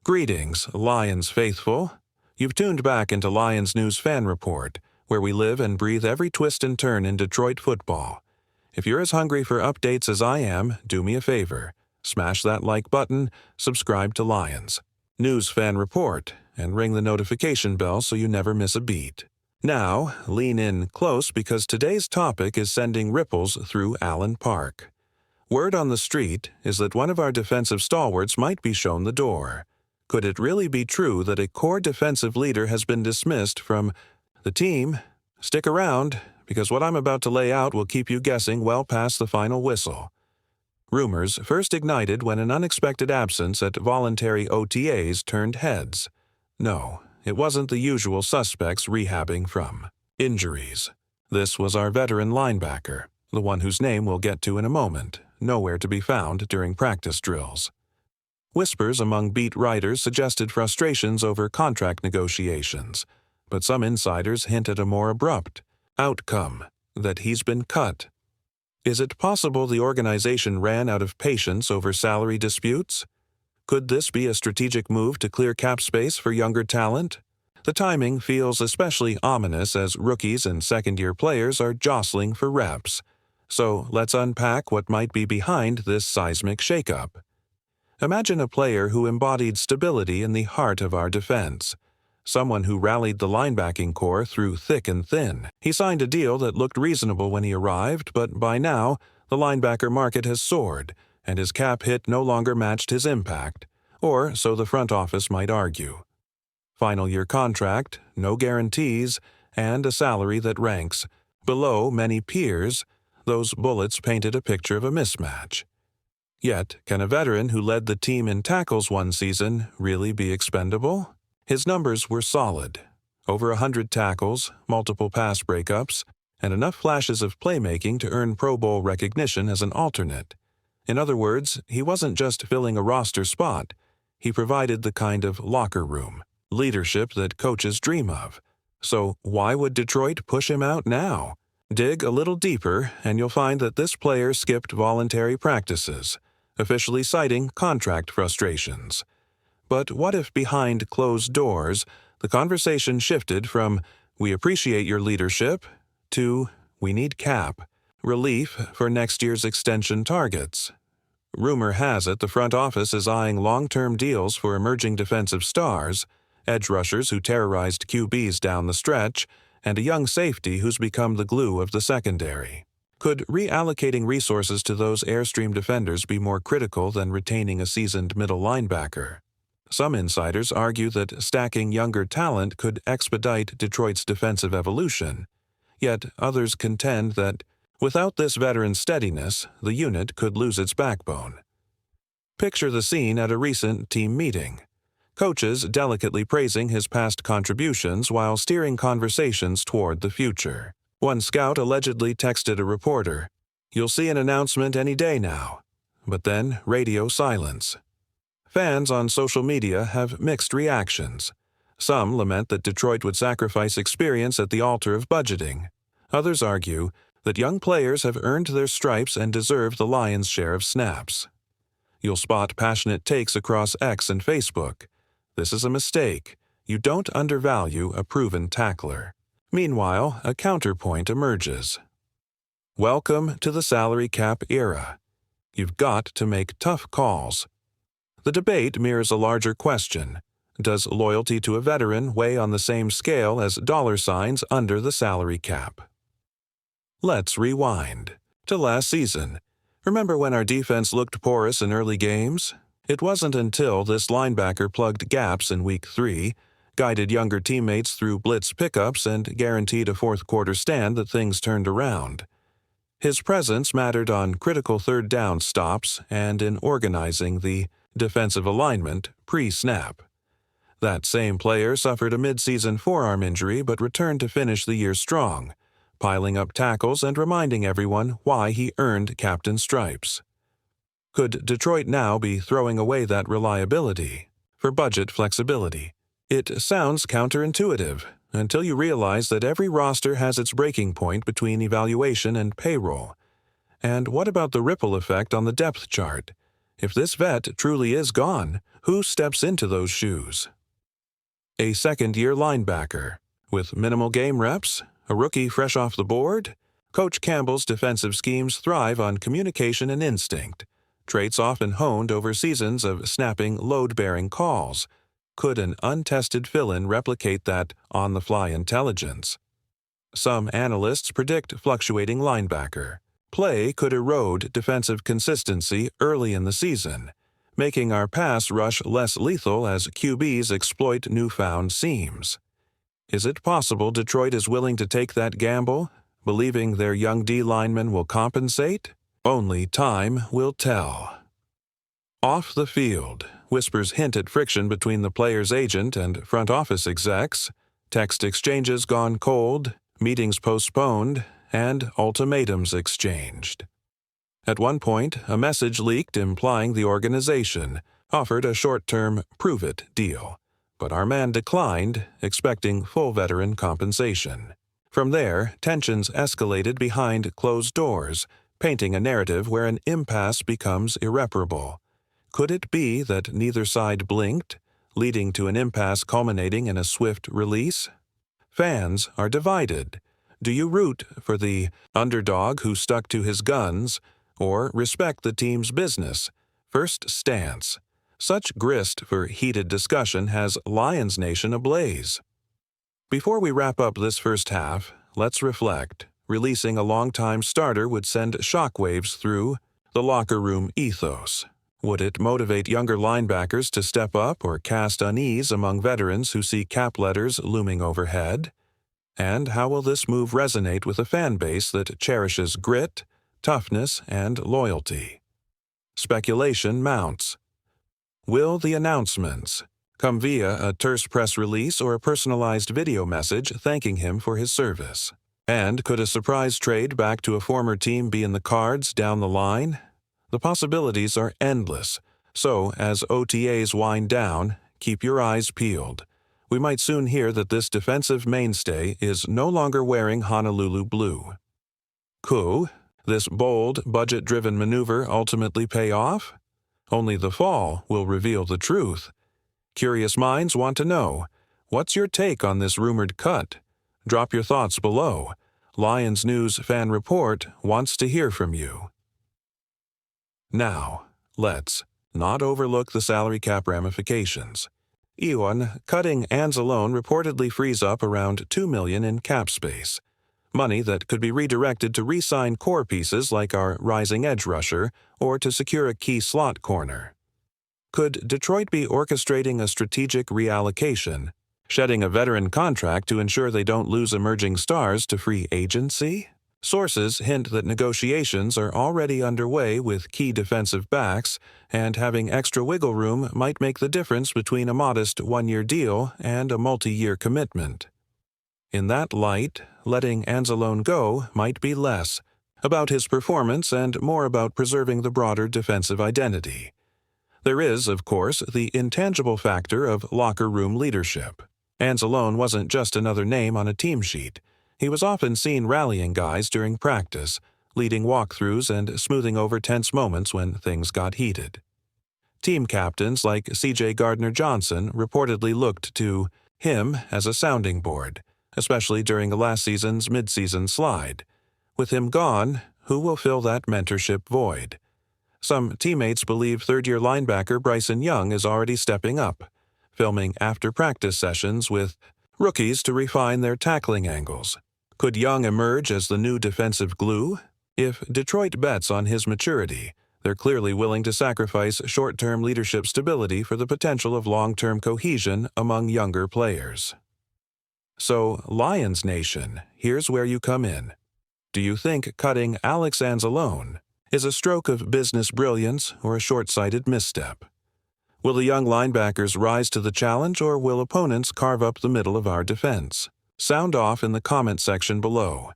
Greetings, Lions faithful. You've tuned back into Lions News Fan Report, where we live and breathe every twist and turn in Detroit football. If you're as hungry for updates as I am, do me a favor. Smash that like button, subscribe to Lions News Fan Report, and ring the notification bell so you never miss a beat. Now, lean in close because today's topic is sending ripples through Allen Park. Word on the street is that one of our defensive stalwarts might be shown the door. Could it really be true that a core defensive leader has been dismissed from the team? Stick around, because what I'm about to lay out will keep you guessing well past the final whistle. Rumors first ignited when an unexpected absence at voluntary OTAs turned heads. No, it wasn't the usual suspects rehabbing from injuries. This was our veteran linebacker, the one whose name we'll get to in a moment, nowhere to be found during practice drills. Whispers among beat writers suggested frustrations over contract negotiations, but some insiders hint at a more abrupt outcome, that he's been cut. Is it possible the organization ran out of patience over salary disputes? Could this be a strategic move to clear cap space for younger talent? The timing feels especially ominous as rookies and second-year players are jostling for reps. So let's unpack what might be behind this seismic shakeup. Imagine a player who embodied stability in the heart of our defense. Someone who rallied the linebacking core through thick and thin. He signed a deal that looked reasonable when he arrived, but by now, the linebacker market has soared, and his cap hit no longer matched his impact, or so the front office might argue. Final year contract, no guarantees, and a salary that ranks below many peers. Those bullets painted a picture of a mismatch. Yet, can a veteran who led the team in tackles one season really be expendable? His numbers were solid. Over 100 tackles, multiple pass breakups, and enough flashes of playmaking to earn Pro Bowl recognition as an alternate. In other words, he wasn't just filling a roster spot. He provided the kind of locker room leadership that coaches dream of. So why would Detroit push him out now? Dig a little deeper, and you'll find that this player skipped voluntary practices, officially citing contract frustrations. But what if behind closed doors, the conversation shifted from, "We appreciate your leadership," to, "We need cap relief for next year's extension targets"? Rumor has it the front office is eyeing long-term deals for emerging defensive stars, edge rushers who terrorized QBs down the stretch, and a young safety who's become the glue of the secondary. Could reallocating resources to those airstream defenders be more critical than retaining a seasoned middle linebacker? Some insiders argue that stacking younger talent could expedite Detroit's defensive evolution, yet others contend that without this veteran steadiness, the unit could lose its backbone. Picture the scene at a recent team meeting. Coaches delicately praising his past contributions while steering conversations toward the future. One scout allegedly texted a reporter, "You'll see an announcement any day now." But then, radio silence. Fans on social media have mixed reactions. Some lament that Detroit would sacrifice experience at the altar of budgeting. Others argue that young players have earned their stripes and deserve the Lions' share of snaps. You'll spot passionate takes across X and Facebook. This is a mistake. You don't undervalue a proven tackler. Meanwhile, a counterpoint emerges. Welcome to the salary cap era. You've got to make tough calls. The debate mirrors a larger question. Does loyalty to a veteran weigh on the same scale as dollar signs under the salary cap? Let's rewind to last season. Remember when our defense looked porous in early games? It wasn't until this linebacker plugged gaps in Week 3, guided younger teammates through blitz pickups, and guaranteed a fourth-quarter stand that things turned around. His presence mattered on critical third-down stops and in organizing the defensive alignment pre-snap. That same player suffered a mid-season forearm injury but returned to finish the year strong, piling up tackles and reminding everyone why he earned captain stripes. Could Detroit now be throwing away that reliability for budget flexibility? It sounds counterintuitive until you realize that every roster has its breaking point between evaluation and payroll. And what about the ripple effect on the depth chart? If this vet truly is gone, who steps into those shoes? A second-year linebacker. With minimal game reps, a rookie fresh off the board, Coach Campbell's defensive schemes thrive on communication and instinct, traits often honed over seasons of snapping load-bearing calls. Could an untested fill-in replicate that on-the-fly intelligence? Some analysts predict fluctuating linebacker play could erode defensive consistency early in the season, making our pass rush less lethal as QBs exploit newfound seams. Is it possible Detroit is willing to take that gamble, believing their young D linemen will compensate? Only time will tell. Off the field, whispers hint at friction between the player's agent and front office execs, text exchanges gone cold, meetings postponed, and ultimatums exchanged. At one point, a message leaked implying the organization offered a short-term prove-it deal, but our man declined, expecting full veteran compensation. From there, tensions escalated behind closed doors, painting a narrative where an impasse becomes irreparable. Could it be that neither side blinked, leading to an impasse culminating in a swift release? Fans are divided. Do you root for the underdog who stuck to his guns, or respect the team's business, first stance? Such grist for heated discussion has Lions Nation ablaze. Before we wrap up this first half, let's reflect. Releasing a longtime starter would send shockwaves through the locker room ethos. Would it motivate younger linebackers to step up or cast unease among veterans who see cap letters looming overhead? And how will this move resonate with a fan base that cherishes grit, toughness, and loyalty? Speculation mounts. Will the announcements come via a terse press release or a personalized video message thanking him for his service? And could a surprise trade back to a former team be in the cards down the line? The possibilities are endless, so as OTAs wind down, keep your eyes peeled. We might soon hear that this defensive mainstay is no longer wearing Honolulu blue. Could this bold, budget-driven maneuver ultimately pay off? Only the fall will reveal the truth. Curious minds want to know, what's your take on this rumored cut? Drop your thoughts below. Lions News Fan Report wants to hear from you. Now, let's not overlook the salary cap ramifications. Cutting Anzalone reportedly frees up around $2 million in cap space, money that could be redirected to re-sign core pieces like our rising edge rusher or to secure a key slot corner. Could Detroit be orchestrating a strategic reallocation, shedding a veteran contract to ensure they don't lose emerging stars to free agency? Sources hint that negotiations are already underway with key defensive backs, and having extra wiggle room might make the difference between a modest one-year deal and a multi-year commitment. In that light, letting Anzalone go might be less about his performance and more about preserving the broader defensive identity. There is, of course, the intangible factor of locker room leadership. Anzalone wasn't just another name on a team sheet. He was often seen rallying guys during practice, leading walkthroughs and smoothing over tense moments when things got heated. Team captains like C.J. Gardner-Johnson reportedly looked to him as a sounding board, especially during last season's midseason slide. With him gone, who will fill that mentorship void? Some teammates believe third-year linebacker Bryson Young is already stepping up, filming after-practice sessions with rookies to refine their tackling angles. Could Young emerge as the new defensive glue? If Detroit bets on his maturity, they're clearly willing to sacrifice short-term leadership stability for the potential of long-term cohesion among younger players. So, Lions Nation, here's where you come in. Do you think cutting Alex Anzalone is a stroke of business brilliance or a short-sighted misstep? Will the young linebackers rise to the challenge, or will opponents carve up the middle of our defense? Sound off in the comment section below.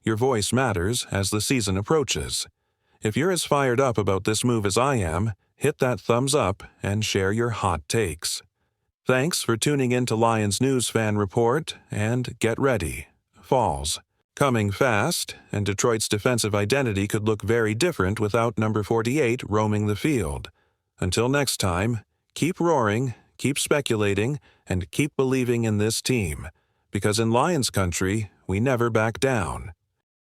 Your voice matters as the season approaches. If you're as fired up about this move as I am, hit that thumbs up and share your hot takes. Thanks for tuning in to Lions News Fan Report, and get ready. Fall's coming fast, and Detroit's defensive identity could look very different without number 48 roaming the field. Until next time, keep roaring, keep speculating, and keep believing in this team, because in Lions country, we never back down.